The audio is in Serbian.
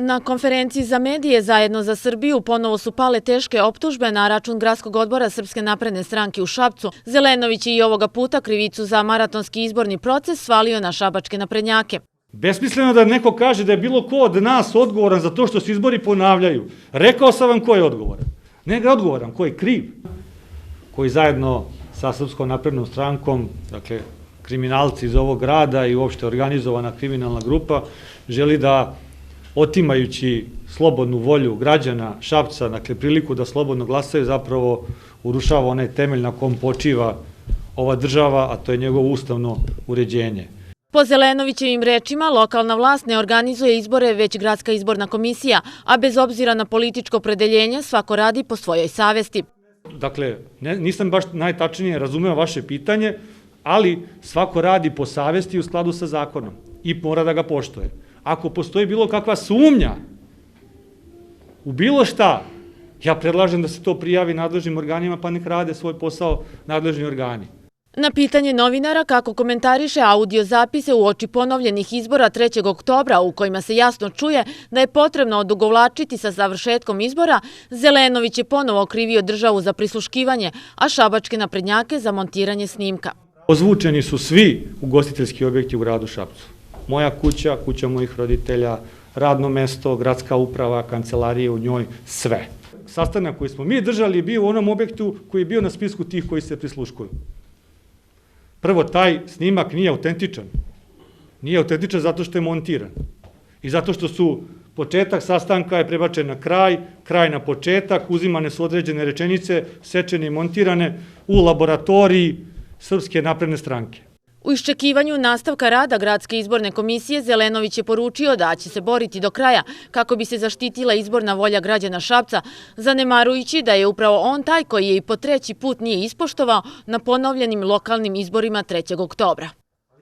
Na konferenciji za medije Zajedno za Srbiju ponovo su pale teške optužbe na račun Gradskog odbora Srpske napredne stranke u Šapcu. Zelenović je i ovoga puta krivicu za maratonski izborni proces svalio na šabačke naprednjake. Besmisleno da neko kaže da je bilo ko od nas odgovoran za to što se izbori ponavljaju. Rekao sam vam ko je odgovoran. Ne ga odgovoran, ko je kriv. Koji zajedno sa Srpskom naprednom strankom, dakle kriminalci iz ovog grada i uopšte organizovana kriminalna grupa, želi da otimajući slobodnu volju građana Šapca, dakle priliku da slobodno glasaju, zapravo urušava onaj temelj na kom počiva ova država, a to je njegovo ustavno uređenje. Po Zelenovićevim rečima, lokalna vlast ne organizuje izbore, već Gradska izborna komisija, a bez obzira na političko opredeljenje svako radi po svojoj savesti. Dakle, nisam baš najtačnije razumeo vaše pitanje, ali svako radi po savesti u skladu sa zakonom i mora da ga poštuje. Ako postoji bilo kakva sumnja u bilo šta, ja predlažem da se to prijavi nadležnim organima pa nek rade svoj posao nadležni organi. Na pitanje novinara kako komentariše audio zapise uoči ponovljenih izbora 3. oktobra u kojima se jasno čuje da je potrebno odugovlačiti sa završetkom izbora, Zelenović je ponovo okrivio državu za prisluškivanje, a šabačke naprednjake za montiranje snimka. Ozvučeni su svi ugostiteljski objekti u gradu Šapcu. Moja kuća, kuća mojih roditelja, radno mesto, gradska uprava, kancelarije u njoj, sve. Sastanak koji smo mi držali je bio u onom objektu koji je bio na spisku tih koji se prisluškuju. Prvo, taj snimak nije autentičan. Nije autentičan zato što je montiran. I zato što su početak sastanka je prebačen na kraj, kraj na početak, uzimane su određene rečenice, sečene i montirane u laboratoriji Srpske napredne stranke. U iščekivanju nastavka rada Gradske izborne komisije Zelenović je poručio da će se boriti do kraja kako bi se zaštitila izborna volja građana Šapca, zanemarujući da je upravo on taj koji je i po 3. put nije ispoštovao na ponovljenim lokalnim izborima 3. oktobra.